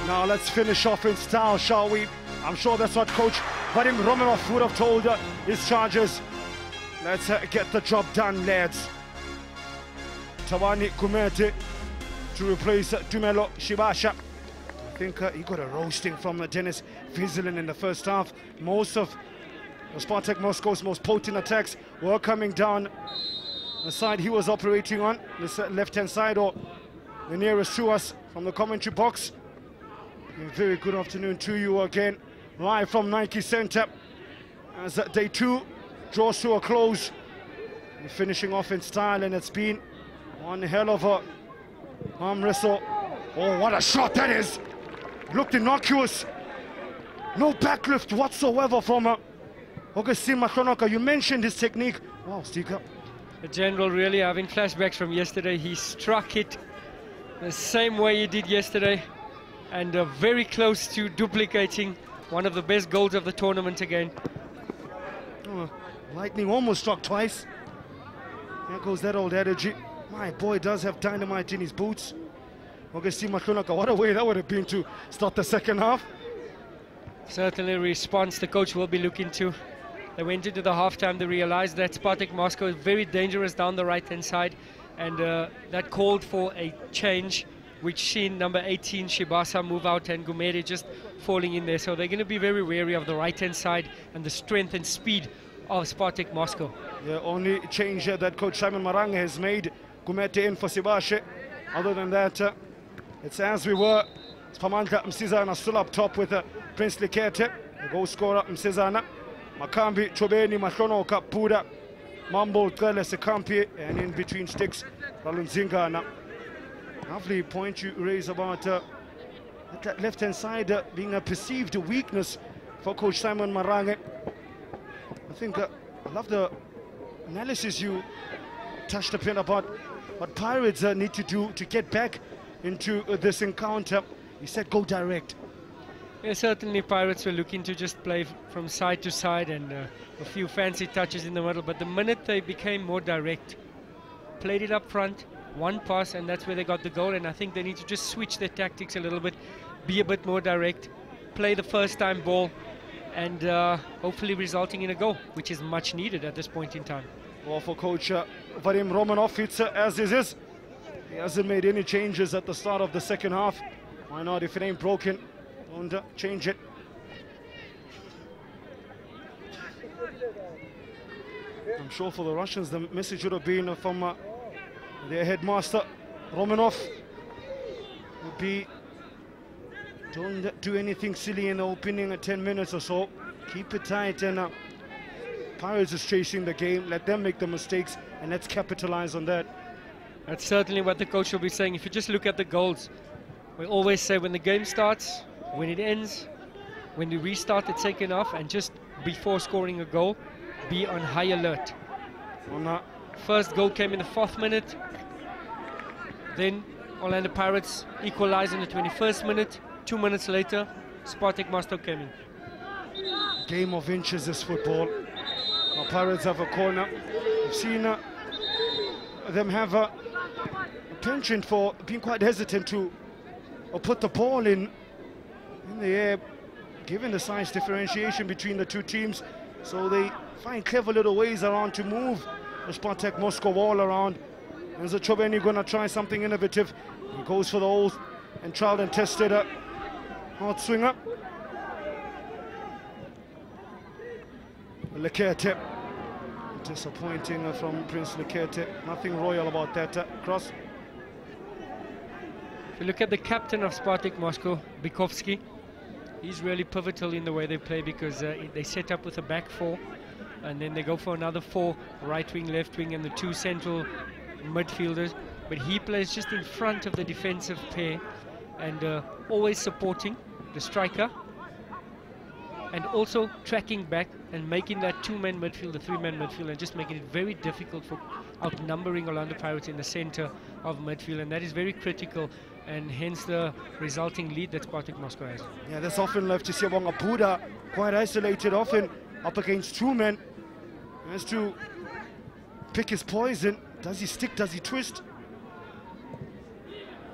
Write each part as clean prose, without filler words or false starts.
Now let's finish off in style, shall we? I'm sure that's what Coach Vadim Romanov would have told his charges. Let's get the job done, lads. Tawani Kumete to replace Tumelo Shibasha. I think he got a roasting from Dennis Vizelen in the first half. Most of Spartak Moscow's most potent attacks were coming down the side he was operating on, this left-hand side, or the nearest to us from the commentary box. A very good afternoon to you again, live from Nike Center, as day 2 draws to a close. We're finishing off in style, and it's been one hell of a arm wrestle. Oh, what a shot that is! Looked innocuous. No backlift whatsoever from Augustine Makhlonoka. You mentioned his technique. Wow, Stika. The general really having flashbacks from yesterday. He struck it the same way he did yesterday, and very close to duplicating one of the best goals of the tournament again. Oh, lightning almost struck twice. There goes that old adage. My boy does have dynamite in his boots. Augustine Makhlonoka, what a way that would have been to start the second half. Certainly a response the coach will be looking to. They went into the halftime, they realized that Spartak Moscow is very dangerous down the right-hand side, and that called for a change, which seen number 18 Shibasa move out and Gumere just falling in there. So they're going to be very wary of the right-hand side and the strength and speed of Spartak Moscow. The only change that Coach Simon Maranga has made, Gumete in for Shibashe. Other than that, it's as we were. Spamandla Msizana still up top with Prince Likete, the goal scorer Msizana. Makambi, Chobeni, Makhlonoka, Puda, Mambo, Trele, Sekampi, and in between sticks, Ralunzingana. Lovely point you raise about that left-hand side being a perceived weakness for Coach Simon Marange. I think I love the analysis you touched upon about what Pirates need to do to get back into this encounter. You said go direct. Yeah, certainly Pirates were looking to just play from side to side and a few fancy touches in the middle, but the minute they became more direct, played it up front, one pass, and that's where they got the goal. And I think they need to just switch their tactics a little bit, be a bit more direct, play the first time ball, and hopefully resulting in a goal, which is much needed at this point in time. Well, for Coach Vadim Romanov, it's as it is. He hasn't made any changes at the start of the second half. Why not? If it ain't broken, don't change it. I'm sure for the Russians, the message would have been from their headmaster, Romanov, would be, don't do anything silly in the opening 10 minutes or so. Keep it tight, and Pirates is chasing the game. Let them make the mistakes, and let's capitalize on that. That's certainly what the coach will be saying. If you just look at the goals, we always say when the game starts, when it ends, when you restart the second half, and just before scoring a goal, be on high alert. First goal came in the 4th minute. Then Orlando Pirates equalized in the 21st minute. 2 minutes later, Spartak Moscow came in. Game of inches is football. Our Pirates have a corner. We've seen them have a penchant for being quite hesitant to put the ball in the air, given the size differentiation between the two teams. So they find clever little ways around to move the Spartak Moscow all around. Is Chobeni going to try something innovative? He goes for the old and tried and tested hard swinger. Lekete. Disappointing from Prince Lekete. Nothing royal about that cross. If you look at the captain of Spartak Moscow, Bikovsky, he's really pivotal in the way they play, because they set up with a back 4, and then they go for another 4, right wing, left wing, and the 2 central midfielders. But he plays just in front of the defensive pair, and always supporting the striker, and also tracking back and making that 2-man midfield, the 3-man midfield, and just making it very difficult for outnumbering Orlando Pirates in the center of midfield. And that is very critical, and hence the resulting lead that Spartak Moscow has. Yeah, that's often left to Siyabonga Buda, quite isolated, often up against 2 men. He has to pick his poison. Does he stick? Does he twist?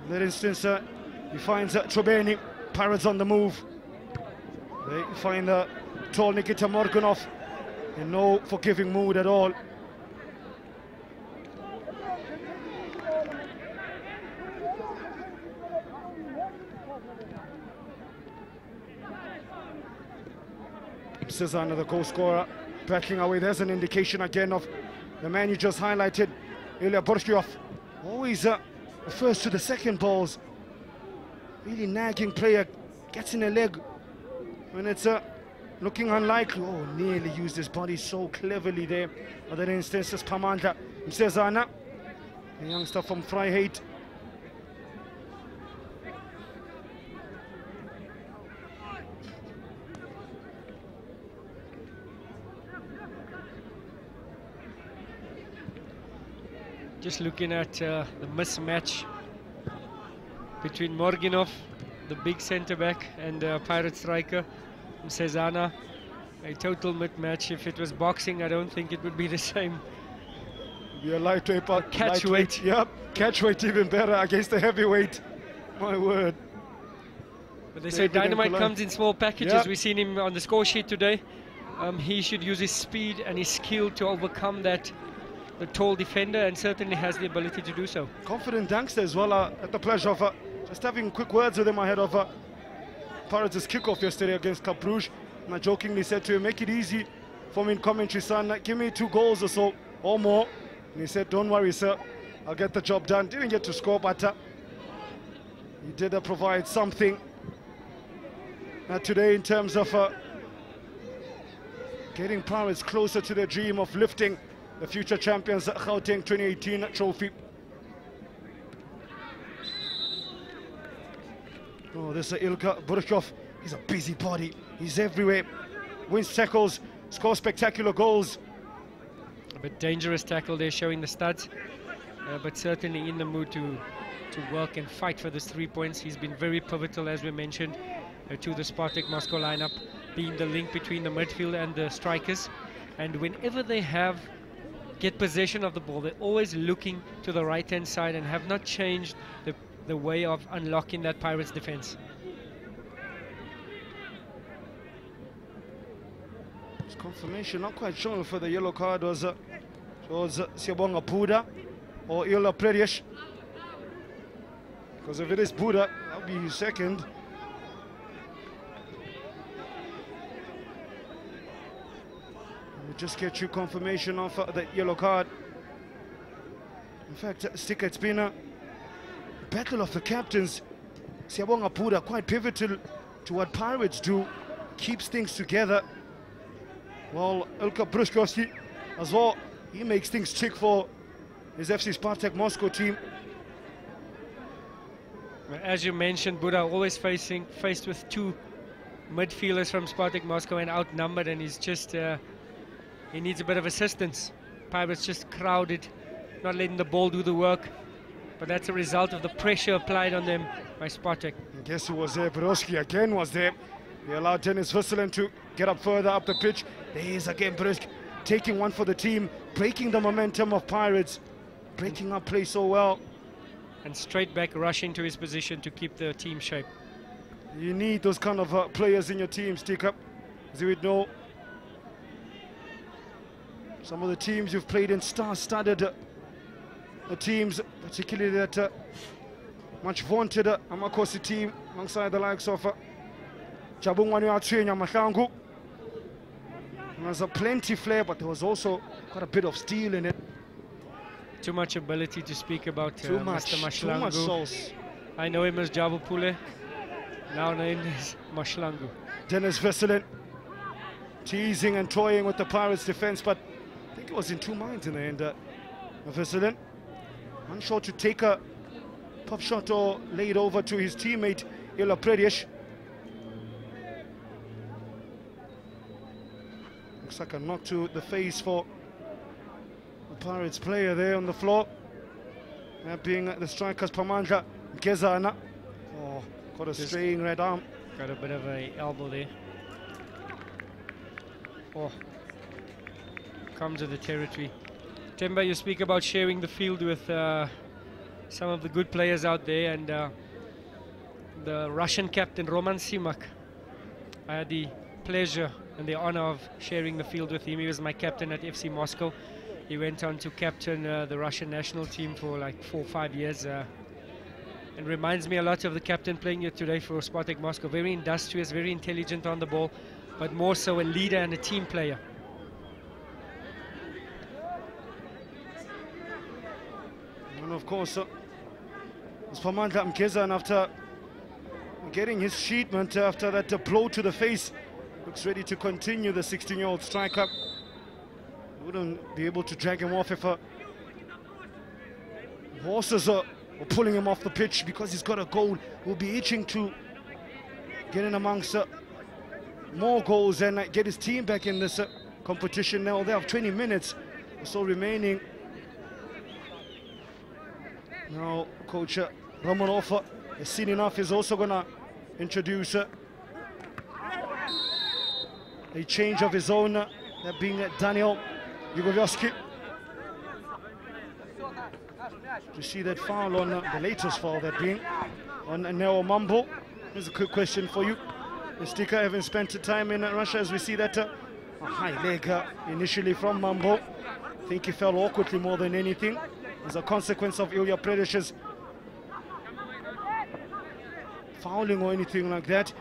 In that instance, he finds Chobeni. Pirates on the move. They find the tall Nikita Morganov in no forgiving mood at all. Cezanne, the goal scorer, backing away. There's an indication again of the man you just highlighted, Ilya Borshkyov. Always first to the second balls. Really nagging player, gets in a leg when it's looking unlikely. Oh, nearly used his body so cleverly there. Other instances, Pamanda Cezanne, the youngster from Vryheid. Just looking at the mismatch between Morganov, the big centre-back, and the Pirate striker, Cezanne. A total mismatch. If it was boxing, I don't think it would be the same. Be a lightweight, but catch weight. Yep, catch weight even better against the heavyweight. My word. But they say dynamite comes in small packages. Yep. We've seen him on the score sheet today. He should use his speed and his skill to overcome the tall defender, and certainly has the ability to do so. Confident youngster as well. At the pleasure of just having quick words with him ahead of Pirates' kickoff yesterday against Club Brugge. And I jokingly said to him, make it easy for me in commentary, son. Give me 2 goals or so, or more. And he said, don't worry, sir. I'll get the job done. Didn't get to score, but he did provide something today in terms of getting Pirates closer to their dream of lifting the future champions Gauteng 2018 trophy. Oh, this is Ilka Borshkyov. He's a busybody. He's everywhere. Wins tackles, scores spectacular goals. A bit dangerous tackle there, showing the studs, but certainly in the mood to work and fight for those 3 points. He's been very pivotal, as we mentioned, to the Spartak Moscow lineup, being the link between the midfield and the strikers. And whenever they get possession of the ball, they're always looking to the right-hand side and have not changed the way of unlocking that Pirates defense. It's confirmation, not quite sure for the yellow card was Siabonga Buda or Ilya Predish. Because if it is Buda, that'll be his second. We'll just get you confirmation of the yellow card. In fact, Sticker, it's been a battle of the captains. Siabonga Buda quite pivotal to what Pirates do, keeps things together. Well, Ilka Borshkyov as well, he makes things tick for his FC Spartak Moscow team. As you mentioned, Buda always faced with 2 midfielders from Spartak Moscow and outnumbered, and he's just he needs a bit of assistance. Pirates just crowded, not letting the ball do the work, but that's a result of the pressure applied on them by Spartak. And guess who was there? Broski again was there. He allowed Dennis Visselen to get up further up the pitch. There is again Broski taking one for the team, breaking the momentum of Pirates, breaking up play so well. And straight back, rushing to his position to keep the team shape. You need those kind of players in your team, Stick Up. As you would know, some of the teams you've played in star-studded teams, particularly that much vaunted Amakosi team, alongside the likes of Jabungwani Atsuenya Mahlangu. There's a plenty flair, but there was also quite a bit of steel in it. Too much ability to speak about Mr. Mahlangu. Too much sauce. I know him as Jabu Pule, now named as Mahlangu. Dennis Visselen teasing and toying with the Pirates defense, but I think it was in 2 minds in the end. Visselen unsure to take a pop shot or lay it over to his teammate Ilya Predish. Looks like a knock to the face for the Pirates player there on the floor. That being the strikers Pamandla Gezana. Oh, got a straying red arm. Got a bit of a elbow there. Oh, comes with the territory. Temba, you speak about sharing the field with some of the good players out there, and the Russian captain Roman Simak. I had the pleasure and the honor of sharing the field with him. He was my captain at FC Moscow. He went on to captain the Russian national team for like 4 or 5 years. And reminds me a lot of the captain playing here today for Spartak Moscow. Very industrious, very intelligent on the ball, but more so a leader and a team player. And of course, it's Pamandla Mkeza, and after getting his treatment after that blow to the face, looks ready to continue. The 16-year-old striker wouldn't be able to drag him off if horses are pulling him off the pitch, because he's got a goal. He'll be itching to get in amongst more goals and get his team back in this competition. Now they have 20 minutes or so remaining. Now coach Romanov has seen enough. Is also gonna introduce a change of his own, that being Daniel Yugoviovski. You see that foul on the latest foul, that being on Neo Mambo. Here's a quick question for you. The sticker, having spent time in Russia, as we see that a high leg initially from Mambo. I think he fell awkwardly more than anything as a consequence of Ilya Predesh's fouling or anything like that.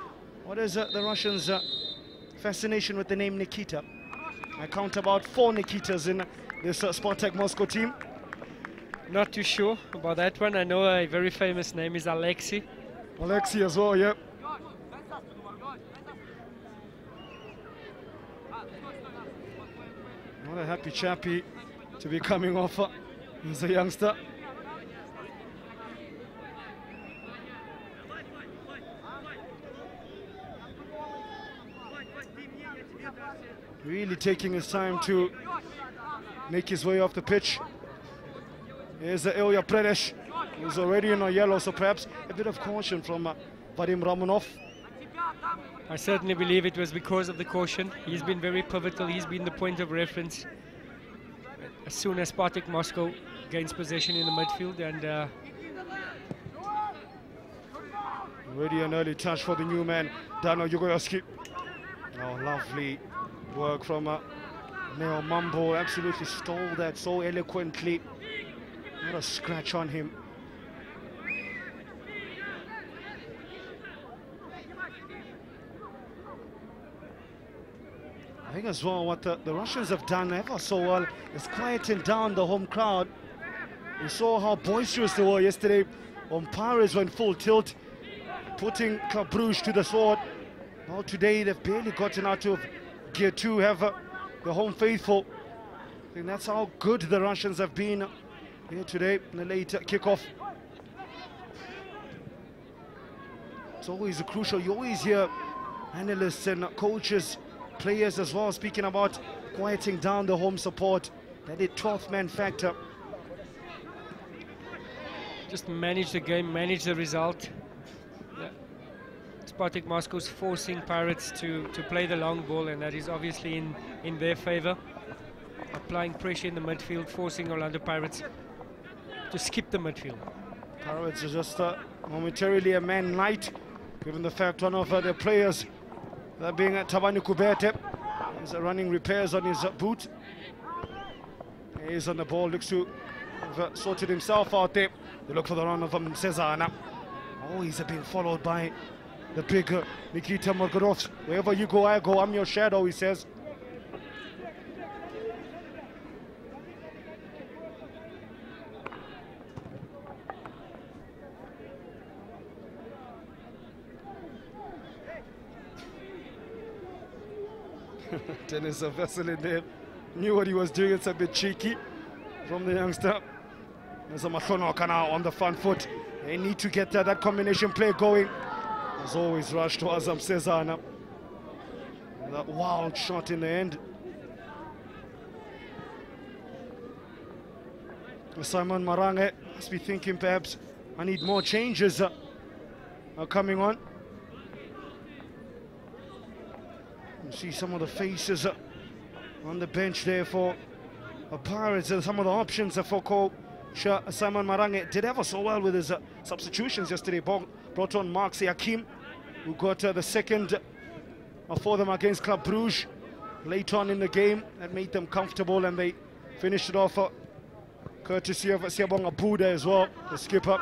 What is the Russians' fascination with the name Nikita? I count about 4 Nikitas in this Spartak Moscow team. Not too sure about that one. I know a very famous name is Alexei. Alexei as well, yeah. What a happy chappy to be coming off as a youngster. Really taking his time to make his way off the pitch. Here's Ilya Predesh, who's already in a yellow, so perhaps a bit of caution from Vadim Romanov. I certainly believe it was because of the caution. He's been very pivotal. He's been the point of reference as soon as Spartak Moscow gains possession in the midfield. And already an early touch for the new man, Daniel Yugoviovski. Oh, lovely work from Neo Mambo. Absolutely stole that so eloquently. Not a scratch on him. I think as well what the Russians have done ever so well is quieting down the home crowd. We saw how boisterous they were yesterday when Pirates went full tilt, putting Club Brugge to the sword. Well, today they've barely gotten out of gear 2, have the home faithful. I think that's how good the Russians have been here today in the late kickoff. It's always crucial. You always hear analysts and coaches, players as well, speaking about quieting down the home support, that 12th man factor. just manage the game, manage the result. Spartak Moscow's forcing Pirates to play the long ball, and that is obviously in their favor. Applying pressure in the midfield, forcing Orlando Pirates to skip the midfield. Pirates are just momentarily a man light, given the fact one of their players, that being Tabani Kubete, is running repairs on his boot. He's on the ball, looks to have sorted himself out there. They look for the run of Cezana. Oh, he's being followed by the big Nikita Morgorovs. Wherever you go, I go. I'm your shadow, he says. Dennis, a vessel in there, knew what he was doing. It's a bit cheeky from the youngster. There's a Machonoka now on the front foot. They need to get that combination play going. As always, rushed to Azam Cezana. That wild shot in the end. Simon Marange must be thinking perhaps I need more changes coming on. You see some of the faces on the bench there for Pirates, and some of the options for Sure, Simon Marange did ever so well with his substitutions yesterday. Brought on Mark Siakim, who got the second for them against Club Brugge late on in the game. That made them comfortable, and they finished it off courtesy of Siabonga Buda as well, the skipper.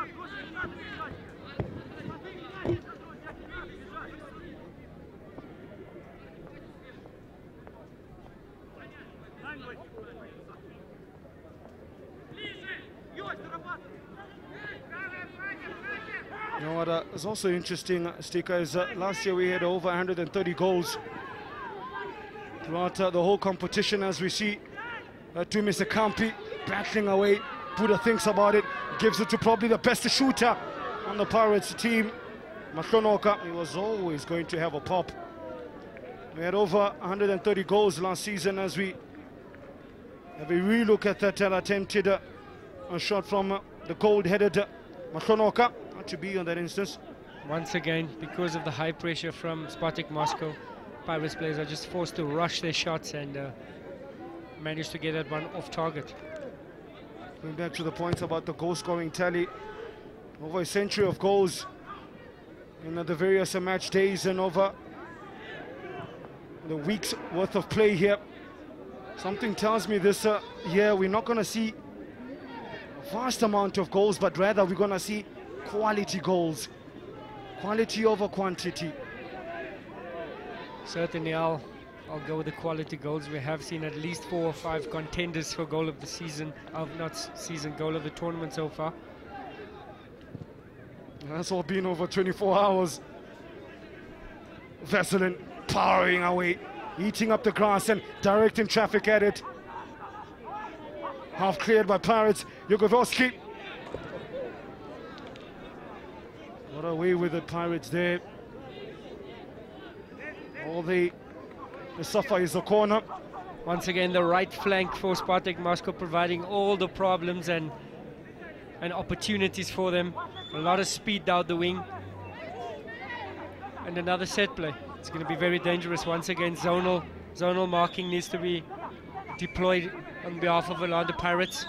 You know what is also interesting, Stika, is last year we had over 130 goals throughout the whole competition, as we see Mr. Kampi battling away. Buddha thinks about it, gives it to probably the best shooter on the Pirates team, Mahlonoka. He was always going to have a pop. We had over 130 goals last season. As we have a relook at that attempted a shot from the gold-headed Mahlonoka, not to be on that instance. Once again, because of the high pressure from Spartak Moscow, Pirates players are just forced to rush their shots and manage to get that one off target. Going back to the points about the goal-scoring tally, over a century of goals in the various match days and over the week's worth of play here. Something tells me this year we're not going to see a vast amount of goals, but rather we're going to see quality goals. Quality over quantity. Certainly, I'll go with the quality goals. We have seen at least 4 or 5 contenders for goal of the season, goal of the tournament so far. That's all been over 24 hours. Veselin powering away, eating up the grass and directing traffic at it. Half cleared by Pirates. Yugovoski. What a way with the Pirates there. All they suffer is the corner. Once again, the right flank for Spartak Moscow, providing all the problems and opportunities for them. A lot of speed down the wing. And another set play. It's going to be very dangerous. Once again, zonal marking needs to be deployed on behalf of the Pirates.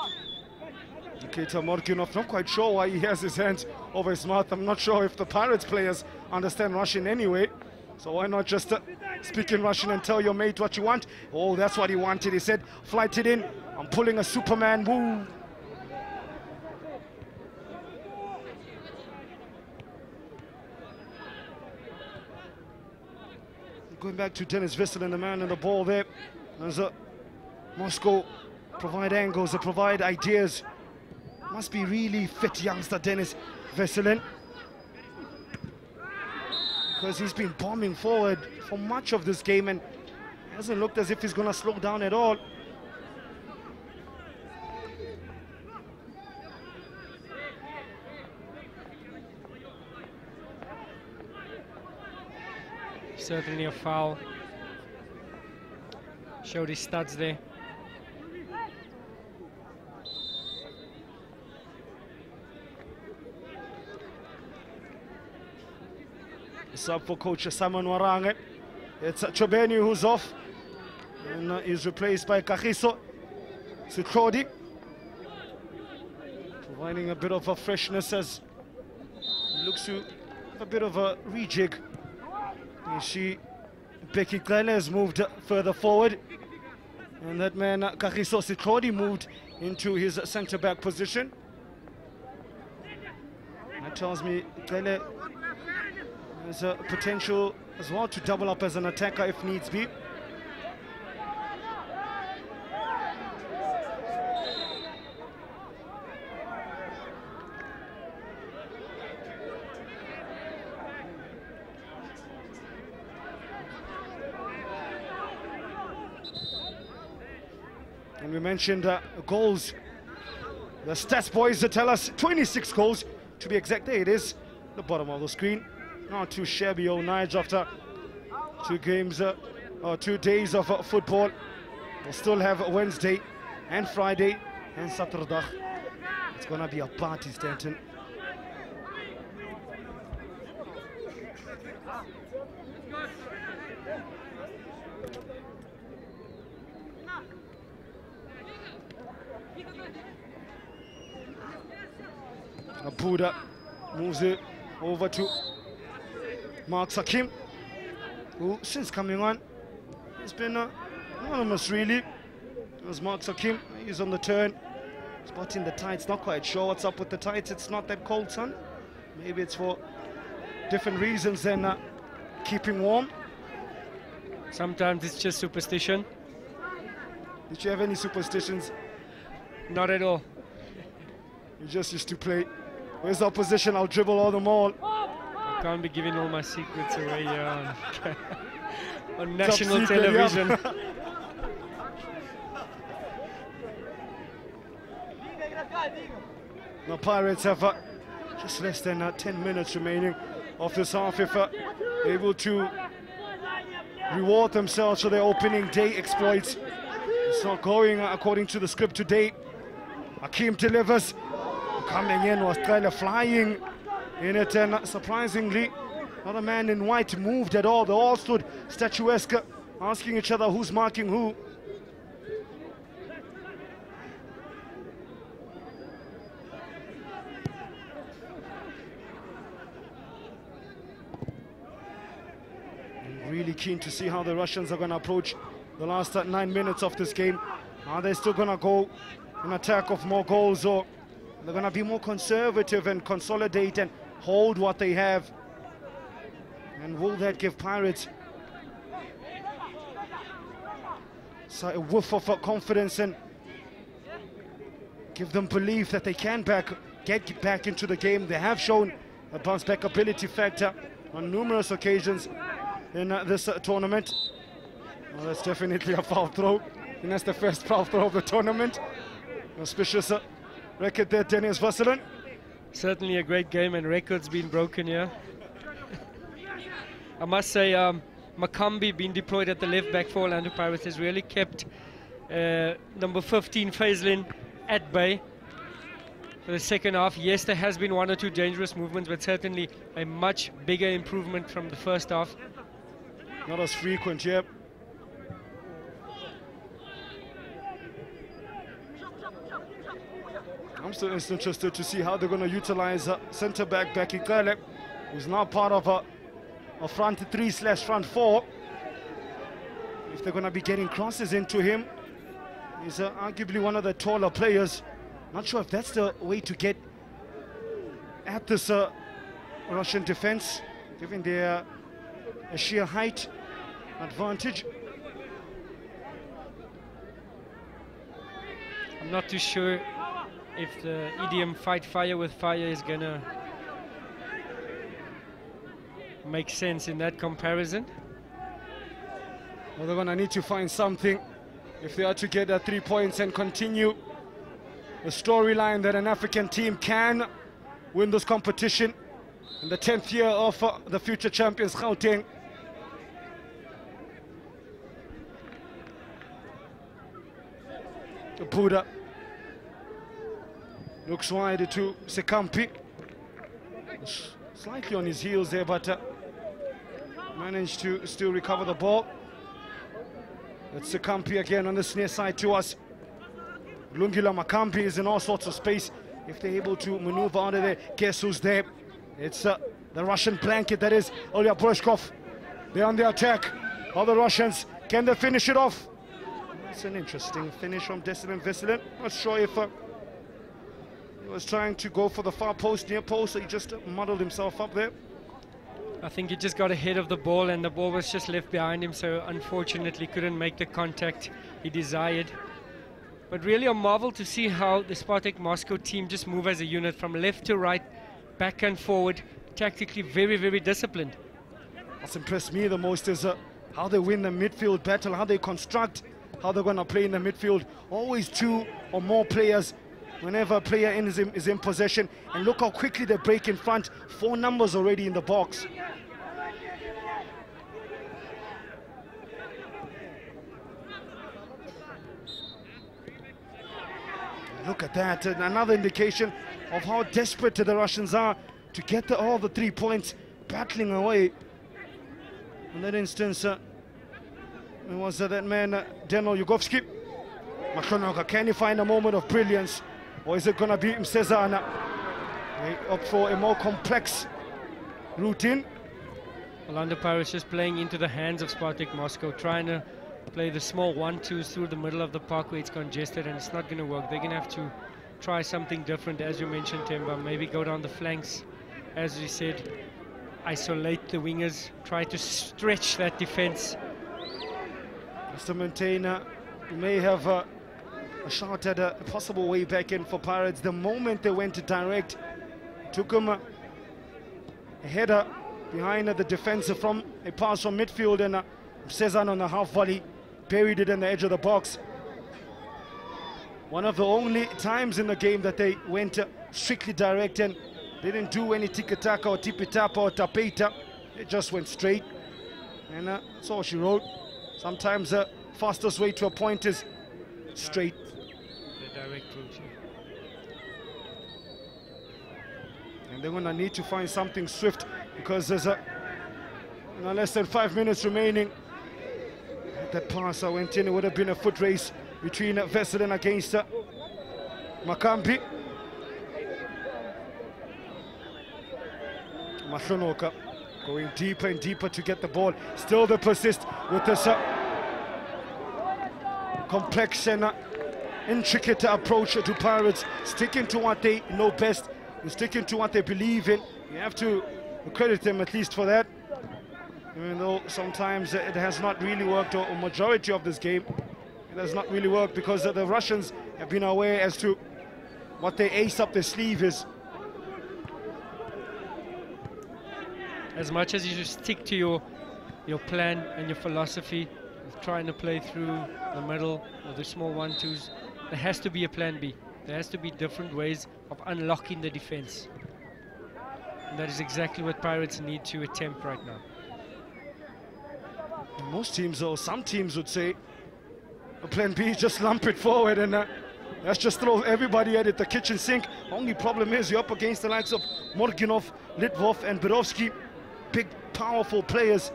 Nikita Morgunov, not quite sure why he has his hands over his mouth. I'm not sure if the Pirates players understand Russian anyway. So why not just speak in Russian and tell your mate what you want? Oh, that's what he wanted. He said, flight it in. I'm pulling a Superman. Woo! Going back to Dennis Veselin, the man in the ball there. As Moscow provide angles, they provide ideas. Must be really fit youngster Dennis Veselin, because he's been bombing forward for much of this game and hasn't looked as if he's going to slow down at all. Certainly a foul. Showed his studs there. Sub for coach Simon Warange. It's Chobeni who's off and is replaced by Kagiso Sitrodi, providing a bit of a freshness as looks to a bit of a rejig. You see Becky Klele has moved further forward, and that man Kagiso Sitrodi moved into his centre-back position. That tells me Klele has a potential as well to double up as an attacker if needs be. And we mentioned goals. The stats boys tell us 26 goals to be exact. There it is, the bottom of the screen. Not too shabby old Nige after 2 games or 2 days of football. We'll still have Wednesday and Friday and Saturday. It's gonna be a party, Stanton. Buddha moves it over to Mark Sakim, who since coming on has been anonymous really. As Mark Sakim, he's on the turn, spotting the tights, not quite sure what's up with the tights. It's not that cold, son. Maybe it's for different reasons than keeping warm. Sometimes it's just superstition. Did you have any superstitions? Not at all. You just used to play. Where's the opposition? I'll dribble all them all. I can't be giving all my secrets away here on national television. Yeah. Now Pirates have just less than 10 minutes remaining of this half. If able to reward themselves for their opening day exploits. It's not going according to the script today. Akeem delivers. Coming in was kind of flying in it, and surprisingly, not a man in white moved at all. They all stood statuesque, asking each other who's marking who. I'm really keen to see how the Russians are going to approach the last 9 minutes of this game. Are they still going to go in attack of more goals, or they're going to be more conservative and consolidate and hold what they have? And will that give Pirates a whiff of confidence and give them belief that they can get back into the game? They have shown a bounce-back ability factor on numerous occasions in this tournament. Well, that's definitely a foul throw, and that's the first foul throw of the tournament. Auspicious record there, Dennis Vassilin. Certainly a great game, and records being broken here. I must say, Makambi being deployed at the left back for Orlando Pirates has really kept number 15 Faislin at bay for the second half. Yes, there has been one or two dangerous movements, but certainly a much bigger improvement from the first half. Not as frequent, yeah. I'm still interested to see how they're going to utilize centre-back Becky Kale, who's now part of a front 3/front 4. If they're going to be getting crosses into him, he's arguably one of the taller players. Not sure if that's the way to get at this Russian defense, given their sheer height advantage. I'm not too sure if the idiom "fight fire with fire" is gonna make sense in that comparison. Well, they're gonna need to find something if they are to get 3 points and continue the storyline that an African team can win this competition in the 10th year of the future champions Gauteng. Buddha looks wide to Sekampi, slightly on his heels there, but managed to still recover the ball. That's Sekampi again on this near side to us. Lungila Makampi is in all sorts of space. If they're able to maneuver out of there, guess who's there? It's the Russian blanket, that is Ilya Brushkov. They're on the attack. All the Russians, can they finish it off? It's an interesting finish from Destin Vesselin. Not sure if he was trying to go for the far post, near post, so he just muddled himself up there. I think he just got ahead of the ball, and the ball was just left behind him, so unfortunately couldn't make the contact he desired. But really a marvel to see how the Spartak Moscow team just move as a unit from left to right, back and forward, tactically very, very disciplined. What's impressed me the most is how they win the midfield battle, how they construct, how they're going to play in the midfield. Always 2 or more players whenever a player is in possession. And look how quickly they break in front. 4 numbers already in the box. Look at that, another indication of how desperate the Russians are to get all the 3 points, battling away. In that instance, it was that man, Deno Yugovsky. Makonoga, can he find a moment of brilliance? Or is it going to be Msezana? They opt for a more complex routine. Orlando Pirates just playing into the hands of Spartak Moscow, trying to play the small 1-2s through the middle of the park where it's congested, and it's not going to work. They're going to have to try something different, as you mentioned, Temba. Maybe go down the flanks, as you said, isolate the wingers, try to stretch that defense. Mr. Maintainer may have a shot at a possible way back in for Pirates. The moment they went to direct, took him a header behind the defensive from a pass from midfield, and Cezanne on the half volley buried it in the edge of the box. One of the only times in the game that they went strictly direct and didn't do any tiki-taka or tipi-tapa or tapeta. It just went straight, and that's all she wrote. Sometimes the fastest way to a point is straight. The direct route. And they're going to need to find something swift, because there's less than 5 minutes remaining. That pass went in, it would have been a foot race between Vesselin against Makambi. Mashonoka going deeper and deeper to get the ball. Still they persist with this complex and intricate approach to Pirates, sticking to what they know best, and sticking to what they believe in. You have to credit them at least for that, even though sometimes it has not really worked, or a majority of this game it has not really worked, because the Russians have been aware as to what their ace up their sleeve is. As much as you just stick to your plan and your philosophy of trying to play through the middle or the small 1-2s, there has to be a plan B. There has to be different ways of unlocking the defense. And that is exactly what Pirates need to attempt right now. Most teams, or some teams, would say a plan B is just lump it forward and let's just throw everybody at it, the kitchen sink. Only problem is you're up against the likes of Morginov, Litvov and Birovsky. Big, powerful players.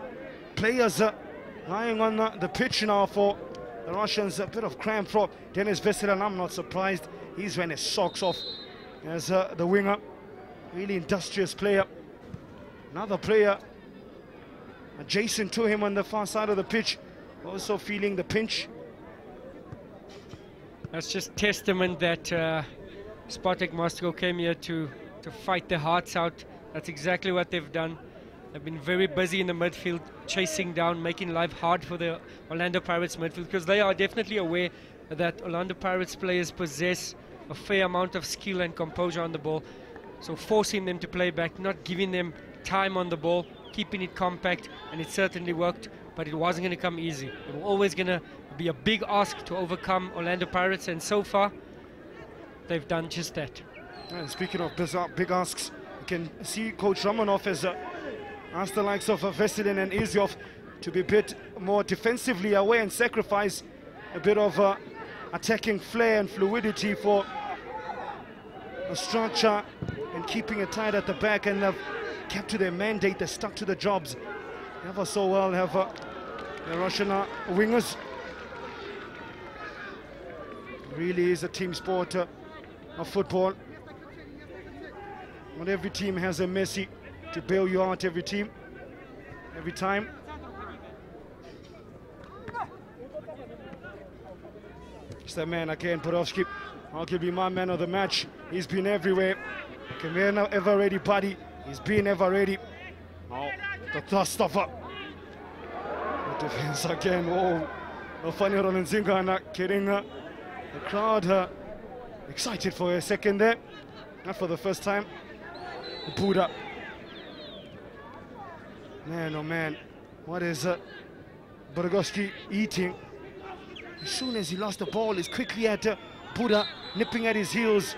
Lying on the pitch now for the Russians. A bit of cramp for Denis Vesselin. I'm not surprised. He's wearing his socks off as the winger. Really industrious player. Another player adjacent to him on the far side of the pitch, also feeling the pinch. That's just testament that Spartak Moscow came here to fight their hearts out. That's exactly what they've done. They've been very busy in the midfield, chasing down, making life hard for the Orlando Pirates midfield, because they are definitely aware that Orlando Pirates players possess a fair amount of skill and composure on the ball. So forcing them to play back, not giving them time on the ball, keeping it compact, and it certainly worked, but it wasn't going to come easy. It was always going to be a big ask to overcome Orlando Pirates, and so far they've done just that. And speaking of big asks, you can see Coach Romanov has asked the likes of Vesselin and Izyov to be a bit more defensively aware and sacrifice a bit of attacking flair and fluidity for a structure and keeping it tight at the back, and they've kept to their mandate. They stuck to the jobs ever so well. Have the Russian wingers. Really is a team sport of football. Not every team has a Messi to bail you out, every team, every time. It's that man again, Borovsky, arguably my man of the match. He's been everywhere. Kamena ever ready buddy. He's been ever ready. Oh, the thrust of the defense again. Oh, no funny Rolenzinga getting the crowd excited for a second there. Not for the first time. Buddha. Man, oh man, what is Borgoski eating? As soon as he lost the ball, he's quickly at Buddha, nipping at his heels.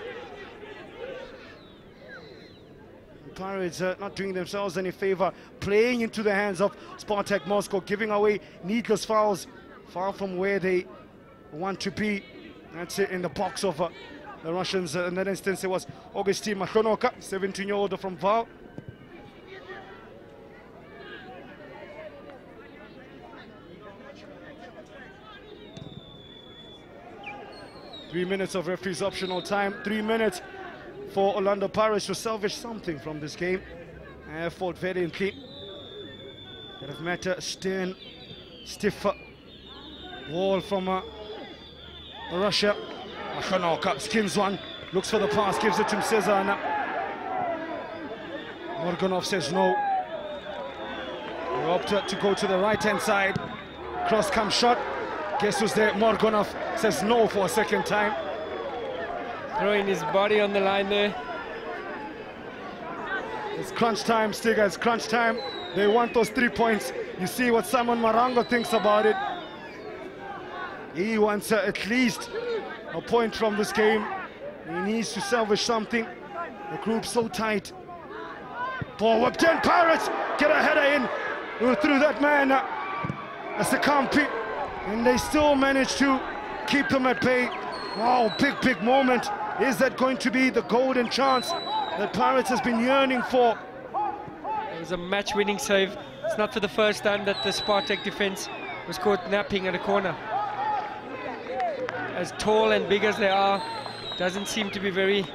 The Pirates not doing themselves any favor, playing into the hands of Spartak Moscow, giving away needless fouls, far from where they want to be. That's it in the box of the Russians. In that instance, it was Augustin Mashonoka, 17-year-old from Val. ...3 minutes of referee's optional time, 3 minutes for Orlando Pirates to salvage something from this game. Fought valiantly. Could have met a stern, stiff wall from Russia. Akhanaka skins one, looks for the pass, gives it to Cezana. Morganov says no. They opted to go to the right-hand side. Cross comes shot. Guess who's there? Morganov says no for a second time. Throwing his body on the line there. It's crunch time, Stiga, it's crunch time. They want those 3 points. You see what Simon Marango thinks about it. He wants at least a point from this game. He needs to salvage something. The group's so tight. Ball whipped in, Pirates get a header in through that man, Sekampi, and they still manage to keep them at bay. Wow, big moment. Is that going to be the golden chance that Pirates has been yearning for? It was a match-winning save. It's not for the first time that the Spartak defense was caught napping at a corner. As tall and big as they are, doesn't seem to be very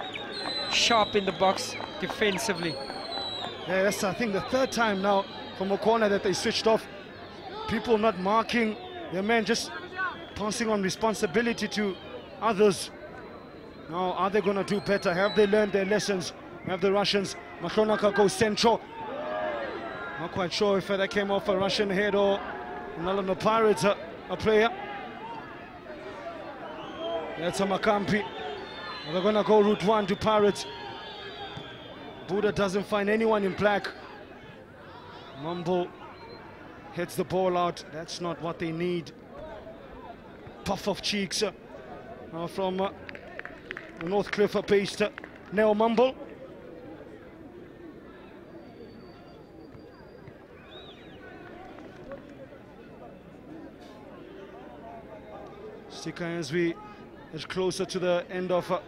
sharp in the box defensively. Yeah, that's, I think, the third time now from a corner that they switched off. People not marking their men, just passing on responsibility to others. Now, are they going to do better? Have they learned their lessons? Have the Russians? Makhonaka goes central. Not quite sure if that came off a Russian head or another Pirates a player. That's a Makampi. They're going to go route one to Pirates. Buddha doesn't find anyone in black. Mumble hits the ball out. That's not what they need. Puff of cheeks from the North Cliff-based Neo Mumble. Stika, as we get closer to the end of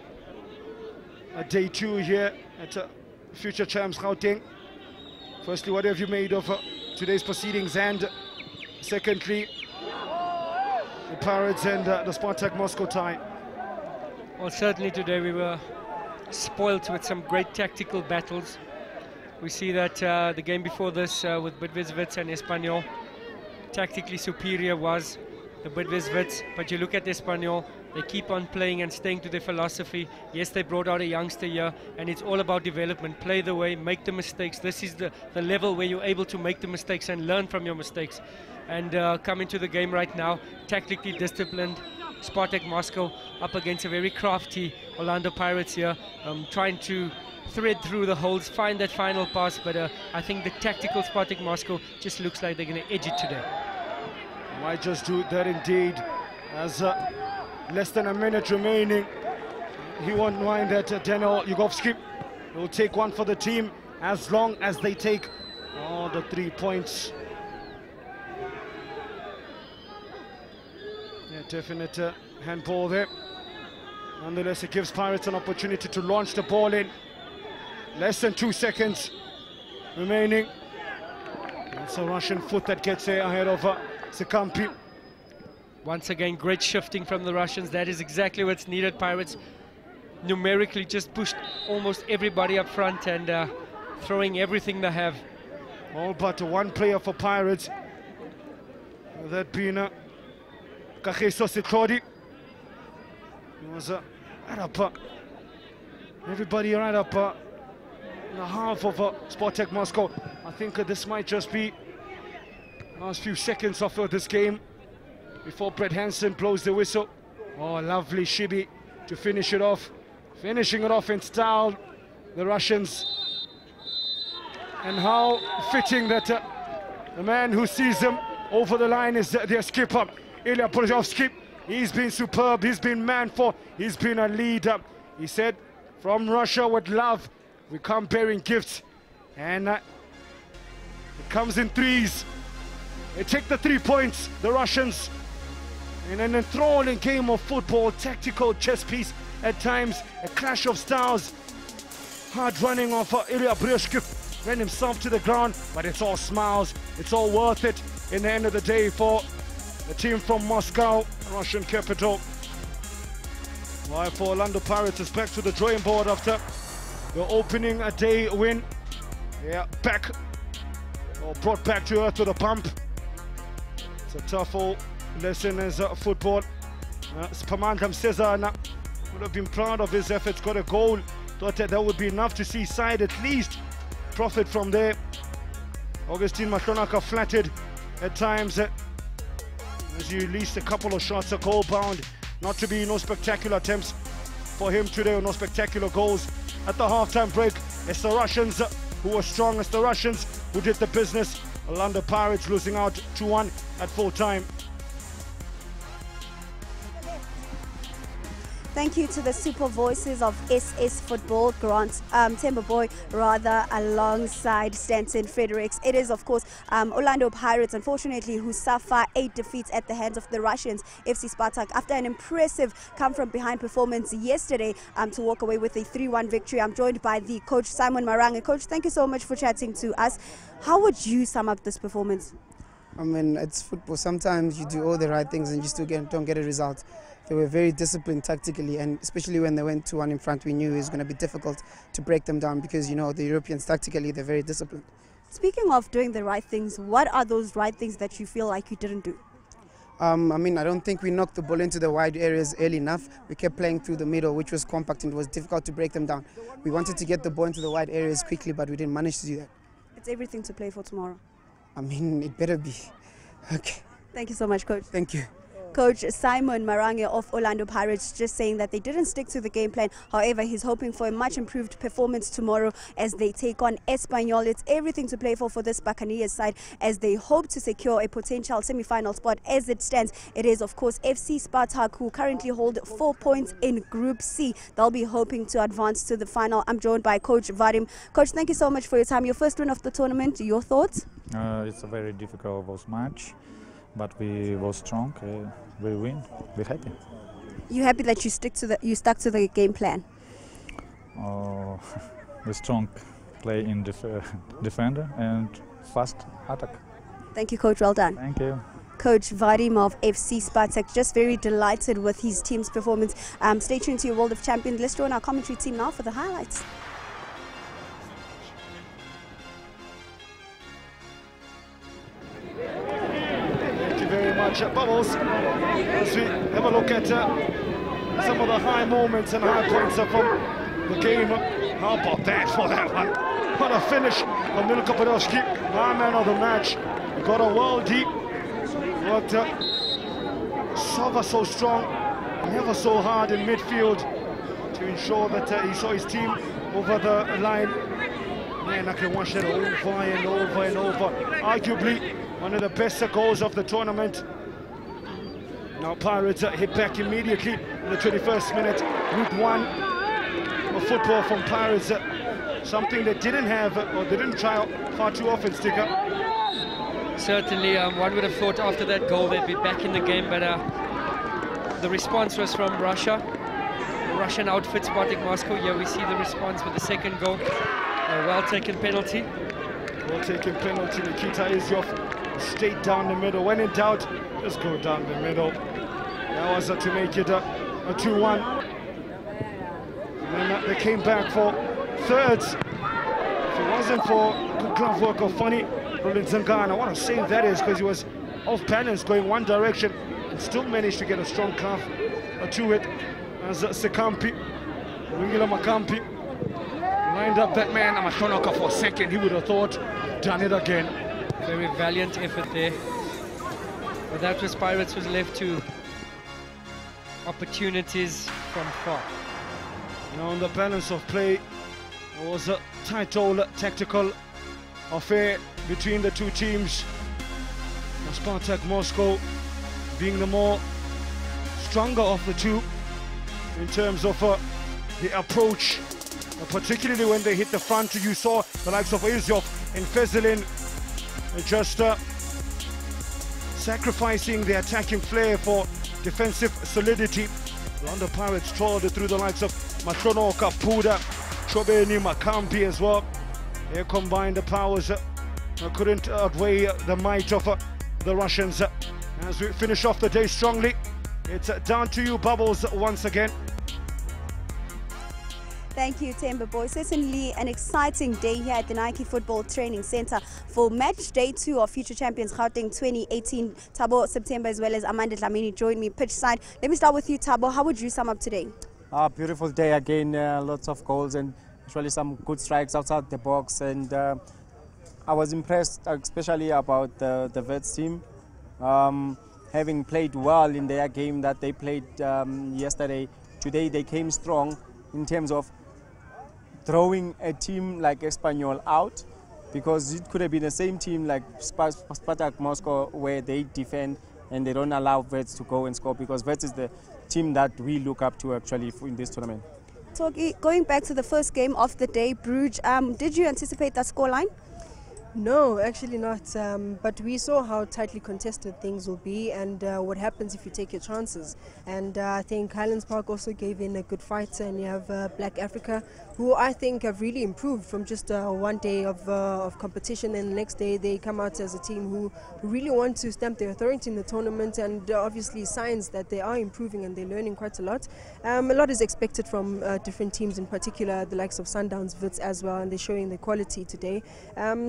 day 2 here at Future Champs Gauteng. Firstly, what have you made of today's proceedings, and secondly, the Pirates and the Spartak Moscow tie? Well, certainly today we were spoilt with some great tactical battles. We see that the game before this with Bidvizvits and Espanyol, tactically superior was the Bidvizvits, but you look at Espanyol, they keep on playing and staying to their philosophy. Yes, they brought out a youngster here, and it's all about development. Play the way, make the mistakes. This is the level where you're able to make the mistakes and learn from your mistakes. And come into the game right now, tactically disciplined. Spartak Moscow up against a very crafty Orlando Pirates here, trying to thread through the holes, find that final pass, but I think the tactical Spartak Moscow just looks like they're going to edge it today. Might just do that indeed, as less than a minute remaining. He won't mind that Daniel Yugovsky will take one for the team as long as they take all the 3 points. Yeah, definite handball there. Nonetheless, it gives Pirates an opportunity to launch the ball in. Less than 2 seconds remaining. It's a Russian foot that gets there ahead of Sekampi. Once again, great shifting from the Russians. That is exactly what's needed. Pirates numerically just pushed almost everybody up front and throwing everything they have. All but one player for Pirates. That being Kageso Sitlodi. He was right up. Everybody right up in the half of Spartak Moscow. I think this might just be last few seconds of this game before Brett Hansen blows the whistle. Oh, lovely Shibi to finish it off. Finishing it off in style, the Russians. And how fitting that the man who sees them over the line is their skipper, Ilya Polyovsky. He's been superb, he's been manful, he's been a leader. He said, from Russia with love, we come bearing gifts. And it comes in threes. They take the 3 points, the Russians. In an enthralling game of football, tactical chess piece at times, a clash of styles. Hard running of Ilya Bryshkin, ran himself to the ground, but it's all smiles. It's all worth it in the end of the day for the team from Moscow, Russian capital. While for Orlando Pirates is back to the drawing board after the opening day win. Yeah, back, or brought back to earth with a bump. It's a tough old lesson as football. Spamandam Cesar would have been proud of his efforts, got a goal. Thought that would be enough to see side at least profit from there. Augustine Mahlonaka flattered at times as he released a couple of shots, a goal bound. Not to be no spectacular attempts for him today, or no spectacular goals. At the halftime break, it's the Russians who were strong, it's the Russians who did the business. Orlando Pirates losing out 2-1 at full time. Thank you to the super voices of SS Football, Grant Temba Boy, rather, alongside Stanton Fredericks. It is, of course, Orlando Pirates, unfortunately, who suffer 8 defeats at the hands of the Russians, FC Spartak, after an impressive come-from-behind performance yesterday to walk away with a 3-1 victory. I'm joined by the coach, Simon Marange. Coach, thank you so much for chatting to us. How would you sum up this performance? I mean, it's football. Sometimes you do all the right things and you still don't get a result. They were very disciplined tactically, and especially when they went 2-1 in front, we knew it was going to be difficult to break them down because, you know, the Europeans tactically, they're very disciplined. Speaking of doing the right things, what are those right things that you feel like you didn't do? I mean, I don't think we knocked the ball into the wide areas early enough. We kept playing through the middle, which was compact, and it was difficult to break them down. We wanted to get the ball into the wide areas quickly, but we didn't manage to do that. It's everything to play for tomorrow. I mean, it better be. Okay. Thank you so much, Coach. Thank you. Coach Simon Marange of Orlando Pirates just saying that they didn't stick to the game plan. However, he's hoping for a much improved performance tomorrow as they take on Espanyol. It's everything to play for this Buccaneers side as they hope to secure a potential semi-final spot. As it stands, it is, of course, FC Spartak, who currently hold 4 points in Group C. They'll be hoping to advance to the final. I'm joined by Coach Vadim. Coach, thank you so much for your time. Your first win of the tournament, your thoughts? It's a very difficult match, but we were strong. We win. We're happy. You happy that you stuck to the game plan? The strong play in defender and fast attack. Thank you, Coach. Well done. Thank you. Coach Vadim of FC Spartak, just very delighted with his team's performance. Stay tuned to your World of Champions. Let's join our commentary team now for the highlights. Bubbles, as we have a look at some of the high moments and high points from the game. How about that for that one? What a finish from Milko Podolski, my man of the match. He got a worldie, but Sova so strong, never so hard in midfield to ensure that he saw his team over the line. Man, I can watch that over and over and over. Arguably one of the best goals of the tournament. Now Pirates hit back immediately in the 21st minute. Route 1 of football from Pirates. Something they didn't have, or they didn't try far too often, Sticker. Certainly, one would have thought after that goal they'd be back in the game, but the response was from Russia. The Russian outfit, Spartak Moscow. Here we see the response with the second goal. A well-taken penalty. Well-taken penalty. Nikita Izyov straight down the middle. When in doubt, just go down the middle. That was to make it a 2-1. And then they came back for thirds. If it wasn't for good glove work of Funny Roland Zangana, what a save that is, because he was off balance going one direction and still managed to get a strong calf to it. As Sekampi, Wingila Makampi, lined up that man, Amashonaka, for a second. He would have thought, done it again. Very valiant effort there. But that was Pirates was left to opportunities from far. Now on the balance of play, it was a tight old tactical affair between the two teams. Spartak Moscow being the more stronger of the two in terms of the approach, particularly when they hit the front. You saw the likes of Izyov and Fezelin just sacrificing the attacking flair for defensive solidity. The Pirates trawled through the likes of Matrono, Kapuda, Chobeni, Makampi as well. Their combined powers couldn't outweigh the might of the Russians. As we finish off the day strongly, it's down to you, Bubbles, once again. Thank you, Temba Boy. Certainly an exciting day here at the Nike Football Training Center for match day 2 of Future Champions Gauteng 2018. Thabo September as well as Amanda Dlamini joined me pitch side. Let me start with you, Thabo. How would you sum up today? Beautiful day again, lots of goals and actually some good strikes outside the box, and I was impressed especially about the Vets team. Having played well in their game that they played yesterday, today they came strong in terms of throwing a team like Espanyol out, because it could have been the same team like Spartak Moscow where they defend and they don't allow Vets to go and score, because Vets is the team that we look up to actually in this tournament. So going back to the first game of the day, Bruges, did you anticipate that scoreline? No, actually not. But we saw how tightly contested things will be, and what happens if you take your chances. And I think Highlands Park also gave in a good fight, and you have Black Africa, who I think have really improved from just one day of competition, and the next day they come out as a team who really want to stamp their authority in the tournament, and obviously signs that they are improving and they're learning quite a lot. A lot is expected from different teams, in particular the likes of Sundowns, Wits as well, and they're showing the quality today.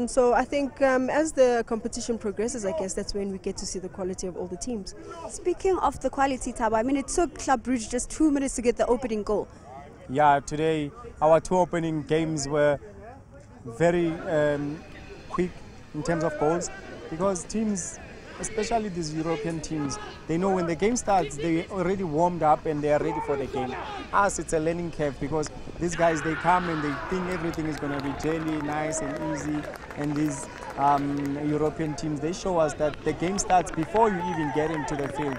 So I think as the competition progresses, I guess that's when we get to see the quality of all the teams. Speaking of the quality, Thabo, I mean, it took Club Brugge just 2 minutes to get the opening goal. Yeah, today our 2 opening games were very quick in terms of goals, because teams, especially these European teams, they know when the game starts, they already warmed up and they are ready for the game. Us, it's a learning curve, because these guys, they come and they think everything is going to be jelly, nice and easy, and these European teams, they show us that the game starts before you even get into the field.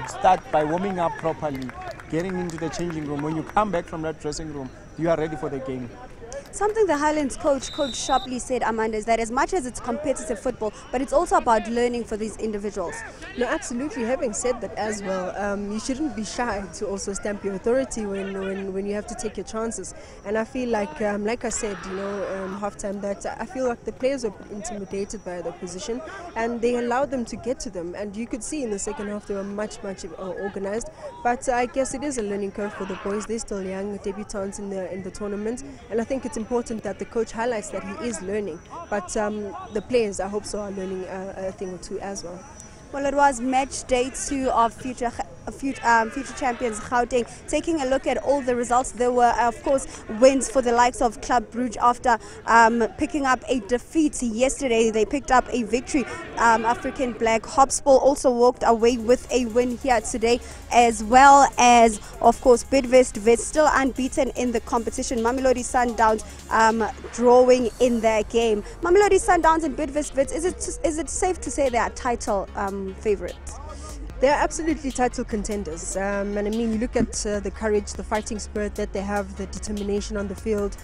Start by warming up properly, getting into the changing room. When you come back from that dressing room, you are ready for the game. Something the Highlands coach Sharpley said, Amanda, is that as much as it's competitive football, but it's also about learning for these individuals. No, absolutely. Having said that as well, you shouldn't be shy to also stamp your authority when you have to take your chances. And I feel like I said, halftime, that I feel like the players were intimidated by the opposition, and they allowed them to get to them. And you could see in the second half they were much organized. But I guess it is a learning curve for the boys. They're still young debutants in the tournament, and I think it's important that the coach highlights that he is learning, but the players, I hope so, are learning a thing or two as well. Well, it was match day 2 of Future Champions Gauteng. Taking a look at all the results, there were, of course, wins for the likes of Club Brugge after picking up a defeat yesterday. They picked up a victory. African Black Hopspol also walked away with a win here today, as well as, of course, Bidvest Wits still unbeaten in the competition. Mamelodi Sundowns drawing in their game. Mamelodi Sundowns and Bidvest Wits, is it safe to say they are title favorites? They're absolutely title contenders, and I mean, you look at the courage, the fighting spirit that they have, the determination on the field.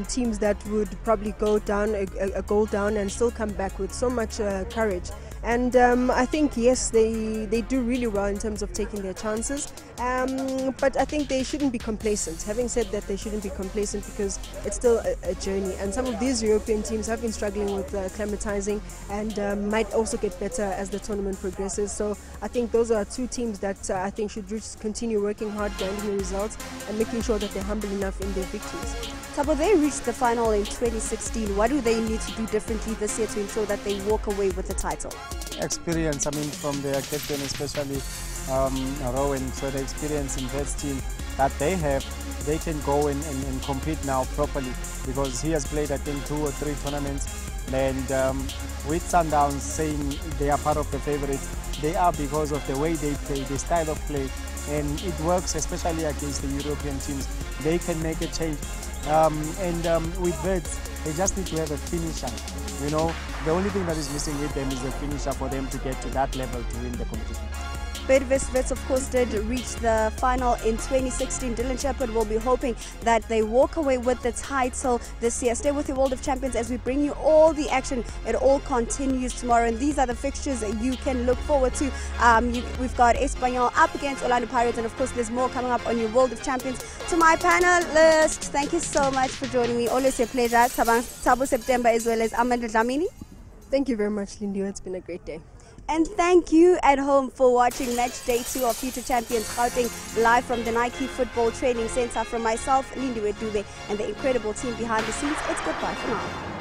Teams that would probably go down a goal down and still come back with so much courage. And I think, yes, they do really well in terms of taking their chances, but I think they shouldn't be complacent. Having said that, they shouldn't be complacent, because it's still a journey, and some of these European teams have been struggling with acclimatizing, and might also get better as the tournament progresses. So I think those are 2 teams that I think should just continue working hard, grinding the results, and making sure that they're humble enough in their victories. Thabo, they reached the final in 2016. What do they need to do differently this year to ensure that they walk away with the title? Experience, I mean, from their captain, especially Rowan, so the experience in that team that they have, they can go and compete now properly, because he has played, I think, 2 or 3 tournaments, and with Sundowns saying they are part of the favorites, they are, because of the way they play, the style of play, and it works, especially against the European teams. They can make a change, with Vets, they just need to have a finisher. The only thing that is missing with them is a finisher for them to get to that level to win the competition. Bidvest Wits, of course, did reach the final in 2016. Dylan Shepherd will be hoping that they walk away with the title this year. Stay with your World of Champions as we bring you all the action. It all continues tomorrow, and these are the fixtures that you can look forward to. We've got Espanyol up against Orlando Pirates, and of course there's more coming up on your World of Champions. To my panelists, thank you so much for joining me. Always a pleasure. Thabo September as well as Amanda Dlamini. Thank you very much, Lindy. It's been a great day. And thank you at home for watching match day 2 of Future Champions Gauteng live from the Nike Football Training Center. From myself, Lindiwe Dube, and the incredible team behind the scenes, it's goodbye for now.